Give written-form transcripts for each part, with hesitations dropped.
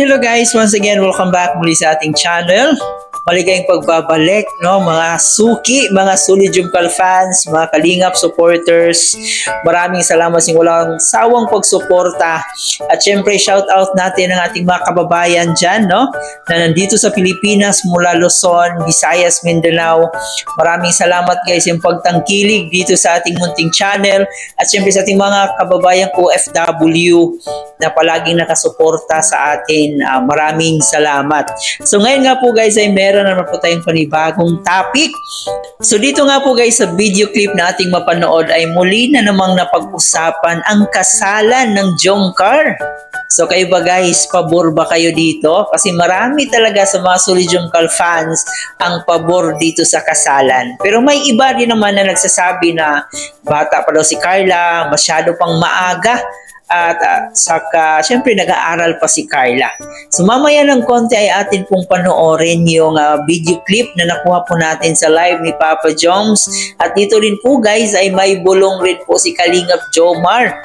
hello guys! Once again, welcome back muli sa ating channel. Maligayang pagbabalik, no? Mga suki, mga Solid Jumcal fans, mga Kalingap supporters. Maraming salamat sa walang sawang pagsuporta. At syempre, shout out natin ang ating mga kababayan dyan, no? Na nandito sa Pilipinas mula Luzon, Visayas, Mindanao. Maraming salamat guys yung pagtangkilig dito sa ating munting channel. At syempre sa ating mga kababayang OFW na palaging nakasuporta sa atin. Maraming salamat. So ngayon nga po guys ay meron naman po tayong panibagong topic. So dito nga po guys sa video clip na ating mapanood ay muli na namang napag-usapan ang kasalan ng Jomcar. So kayo ba guys, pabor ba kayo dito? Kasi marami talaga sa mga Solid Jumcal fans ang pabor dito sa kasalan. Pero may iba din naman na nagsasabi na bata pa daw si Carla, masyado pang maaga. At saka, syempre, nag-aaral pa si Carla. So, mamaya ng konti ay atin pong panoorin yung video clip na nakuha po natin sa live ni Papa Joms. At dito rin po, guys, ay may bulong rin po si Kalingap Jomar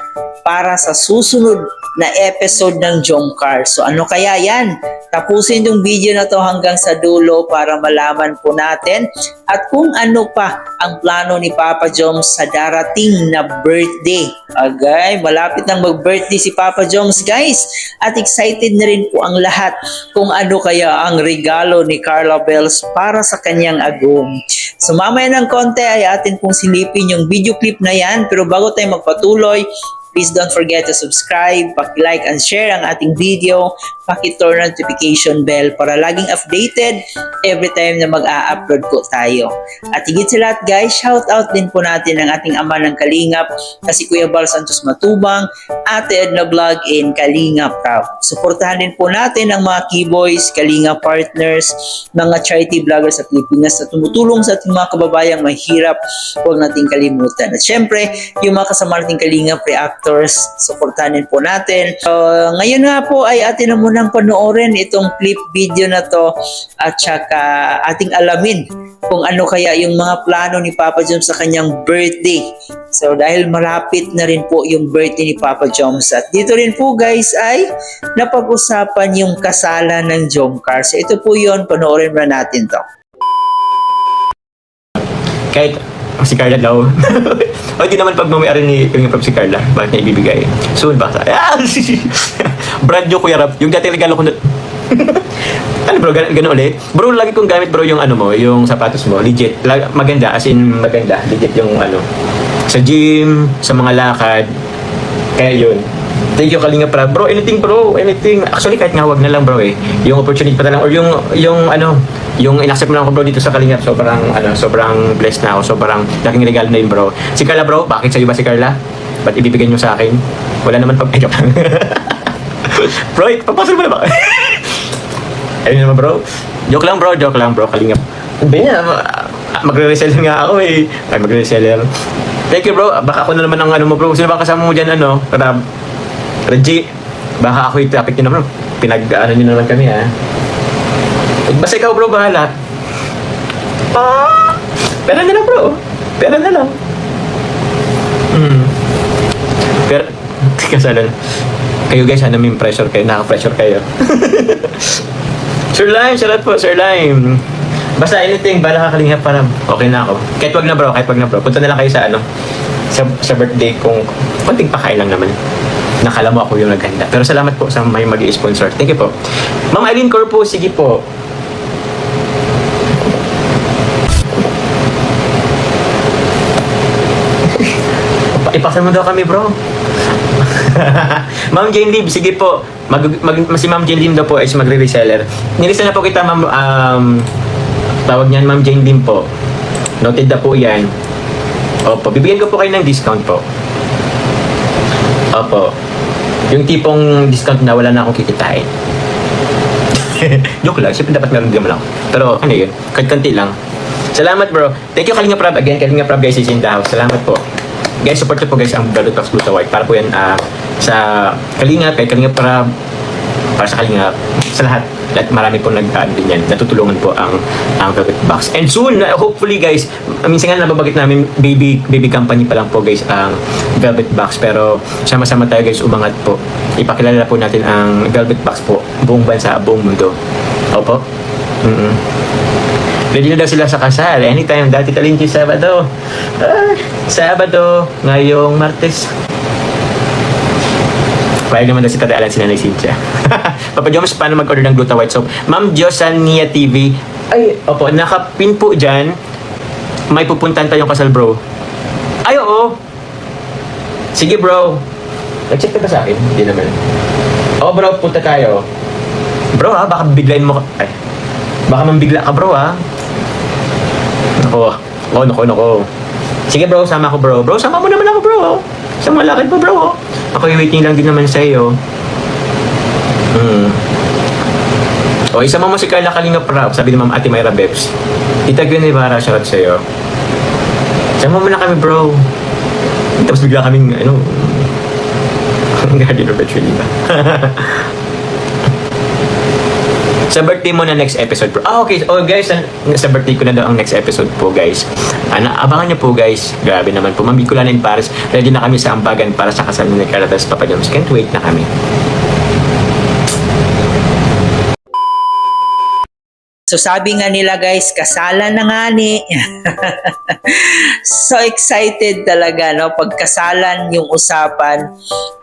para sa susunod na episode ng Jomcar. So, ano kaya yan? Tapusin yung video na to hanggang sa dulo para malaman po natin at kung ano pa ang plano ni Papa Joms sa darating na birthday. Okay, malapit nang mag-birthday si Papa Joms guys at excited na rin po ang lahat kung ano kaya ang regalo ni Carla Bells para sa kanyang agum. So mamaya ng konti ay atin pong silipin yung video clip na yan, pero bago tayo magpatuloy, please don't forget to subscribe, paki-like and share ang ating video, paki-turn notification bell para laging updated every time na mag-a-upload po tayo. At higit sa lahat guys, shout out din po natin ang ating ama ng Kalingap na si Kuya Bal Santos Matubang, Ate Edna Vlog in Kalingap Proud. Suportahan din po natin ang mga keyboys, Kalingap partners, mga charity vloggers sa Pilipinas na tumutulong sa ating mga kababayang mahirap, huwag nating kalimutan. At syempre, yung mga kasama nating Kalingap reactors, suportahan din po natin. Ngayon nga po ay atin na munang panoorin itong clip video na to at saka ating alamin kung ano kaya yung mga plano ni Papa Joms sa kanyang birthday. So dahil malapit na rin po yung birthday ni Papa Joms at dito rin po guys ay napag-usapan yung kasalan ng Jomcar. So ito po yun, panoorin na natin to. Kahit si Carla daw. O di naman pag may-ari ni Kalingap si Carla, bakit niya ibibigay? Soon ba? Brand new Kuya Rap. Yung dati regalo ko na... Ano bro, gano'n ulit? Bro, lagi kong gamit bro yung ano mo, yung sapatos mo. Legit. Maganda, as in maganda. Legit yung ano. Sa gym, sa mga lakad. Kaya yun. Thank you Kalingap Rap. Bro, anything bro. Anything. Actually, kahit nga wag na lang bro eh. Yung opportunity pa na lang. Or yung ano, yung in-accept mo lang ako bro dito sa Kalingap, sobrang blessed na ako, sobrang laking regalo na yun bro. Si Carla bro, bakit sa'yo ba si Carla? Ba't ibibigay nyo sa akin? Wala naman pag makeup lang. Bro, papasok mo na ba? Ayun naman bro. Joke lang bro, Kalingap. Hindi na, magre-reseller nga ako eh. Ay, magre-reseller. Thank you bro, baka ako na naman ang ano mo bro. Sino ba kasama mo dyan ano? Reggie, baka ako yung topic nyo na bro. Pinag-ano nyo naman kami ha. Basta ikaw bro, bahala. Pera na lang bro. Pera na lang. Pero, kasalan. Kayo guys, ano may pressure kayo? Naka-pressure kayo. Sir Lime, shoutout po, Sir Lime. Basta anything, bala ka Kalingap para okay na ako. Kahit wag na bro. Punta na lang kayo sa ano, sa birthday kung konting pakain lang naman. Nakala mo ako yung naghanda. Pero salamat po sa may mag-i-sponsor. Thank you po. Ma'am Eileen Corpo, sige po. Ipasal mo daw kami bro. Ma'am Jane Lim, sige po. Si Ma'am Jane Lim daw po is magre-reseller. Nilista na po kita ma'am, tawag niyan Ma'am Jane Lim po. Noted na po yan. Opo, bibigyan ko po kayo ng discount po. Opo. Yung tipong discount na wala na akong kikitain. Joke lang, siyempre dapat meron din lang. Pero ano yun, kanti lang. Salamat bro. Thank you Kalingap Rap. Again, Kalingap Rap guys is in the house. Salamat po. Guys, support po guys ang Blood Talks Blue White para po yan sa Kalingap, kay Kalingap Rap, para sa Kalingap, sa lahat. At marami pong din yan. Natutulungan po ang Velvet Box. And soon, hopefully guys, minsan nga nababagit namin, baby company pa lang po guys ang Velvet Box. Pero sama-sama tayo guys, umangat po. Ipakilala po natin ang Velvet Box po, buong bansa, buong mundo. Opo. Ready na daw sila sa kasal. Anytime, dati talinti Sabado. Sabado, ngayong Martes. Payag naman daw si Tata Alan, si Nanay Cynthia. Papa Joms, paano mag-order ng Gluta White Soap? Ma'am Josania TV. Ay, opo, nakapin po dyan. May pupuntahan tayong kasal, bro. Ay, oo. Sige, bro. Nag-check ka ba sa akin? Hindi naman. Oo, bro, punta tayo. Bro, ha? Baka biglayin mo. Ay. Baka mambigla ka, bro, ha? Nako. Sige, bro, sama ko, bro. Bro, sama mo naman ako, bro. Sama lakad po, bro. Ako waiting lang din naman sa iyo. O, isama mo si Carla Kalingap Rap, sabi ni Ma'am Ate Myra Bebs. Tita Gwen Ibarra, shoutout sa iyo. Sama mo na kami, bro. Tapos bigla kaming, Guardian of Petrolina. Sa birthday mo na next episode, bro. Okay. Oh, guys, sa birthday ko na daw ang next episode po, guys. Abangan niyo po, guys. Grabe naman po. Ma'am Bicolan and Paris. Ready na kami sa ambagan para sa kasal ni Carla tas Papa Joms. Can't wait na kami. So sabi nga nila guys, kasalan na nga ni. So excited talaga, no? Pagkasalan yung usapan,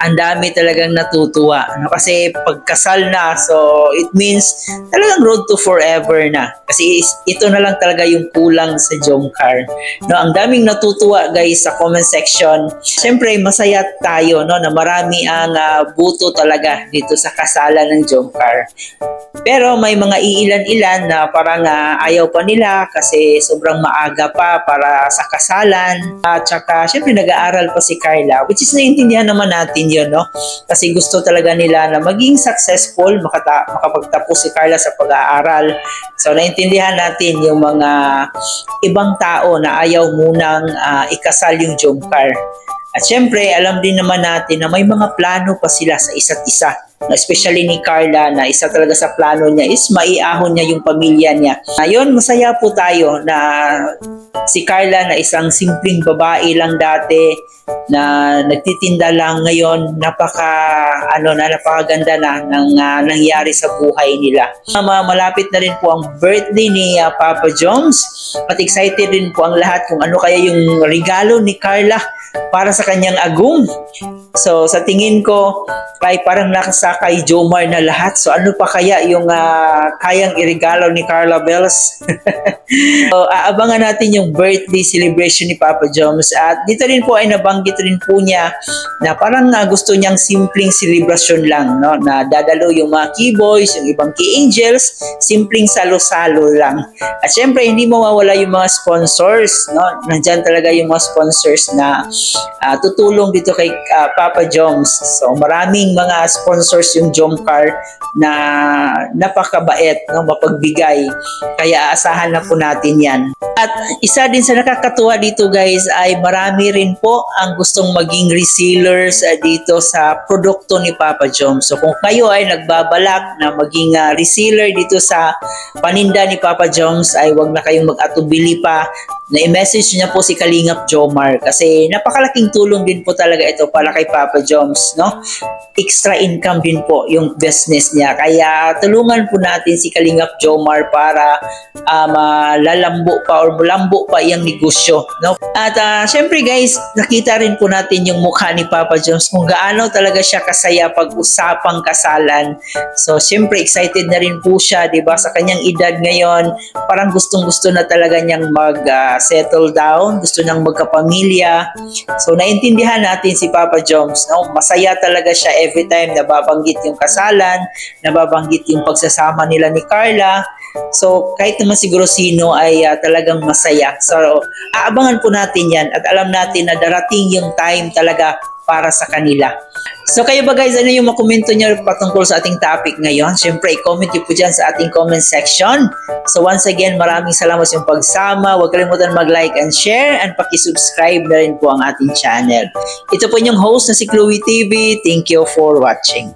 ang dami talagang natutuwa. No? Kasi pagkasal na, so it means talagang road to forever na. Kasi ito na lang talaga yung kulang sa Jomcar. No? Ang daming natutuwa guys sa comment section. Siyempre masaya tayo, no? Na marami ang buto talaga dito sa kasalan ng Jomcar. Pero may mga iilan-ilan na parang ayaw pa nila kasi sobrang maaga pa para sa kasalan. At saka, syempre nag-aaral pa si Carla, which is naiintindihan naman natin yun, no? Kasi gusto talaga nila na maging successful, makapagtapos si Carla sa pag-aaral. So, naiintindihan natin yung mga ibang tao na ayaw munang ikasal yung Jomcar. At syempre, alam din naman natin na may mga plano pa sila sa isa't isa. Especially ni Carla na isa talaga sa plano niya is maiahon niya yung pamilya niya. Ngayon, masaya po tayo na si Carla na isang simpleng babae lang dati na nagtitinda lang ngayon, napakaganda na ng nangyari sa buhay nila. Malapit na rin po ang birthday ni Papa Joms at excited din po ang lahat kung ano kaya yung regalo ni Carla para sa kanyang agum. So sa tingin ko ay parang nakasakay Jomar na lahat. So ano pa kaya yung kayang iregalo ni Carla Bells? So aabangan natin yung birthday celebration ni Papa Joms. At dito rin po ay nabanggit rin po niya na parang gusto niyang simpleng celebration lang, no? Na dadalo yung mga keyboys, yung ibang key angels, simpleng salo-salo lang. At syempre hindi mawawala yung mga sponsors, no? Nandyan talaga yung mga sponsors na tutulong dito kay Papa Joms. So maraming mga sponsors yung Jomcar na napakabait, no, mapagbigay. Kaya aasahan na po natin yan. At isa din sa nakakatuwa dito guys ay marami rin po ang gustong maging resellers dito sa produkto ni Papa Joms. So kung kayo ay nagbabalak na maging reseller dito sa paninda ni Papa Joms ay wag na kayong mag-atubili pa na i-message niya po si Kalingap Jomar kasi napakalaking tulong din po talaga ito para kay Papa Joms, no? Extra income din po yung business niya. Kaya tulungan po natin si Kalingap Jomar para malalambo pa or malambo pa yung negosyo, no? At syempre guys, nakita rin po natin yung mukha ni Papa Joms kung gaano talaga siya kasaya pag-usapang kasalan. So syempre excited na rin po siya, 'di ba? Sa kanyang edad ngayon, parang gustong-gusto na talaga niyang settle down, gusto niyang magkapamilya. So naintindihan natin si Papa Joms, no? Masaya talaga siya every time nababanggit yung kasalan, nababanggit yung pagsasama nila ni Carla. So kahit naman siguro sino ay talagang masaya. So aabangan po natin yan at alam natin na darating yung time talaga para sa kanila. So kayo ba guys, ano yung makomento nyo patungkol sa ating topic ngayon? Siyempre, i-comment nyo po dyan sa ating comment section. So once again, maraming salamat sa iyong pagsama. Huwag kalimutan mag-like and share and paki-subscribe na rin po ang ating channel. Ito po yung host na si Chloe TV. Thank you for watching.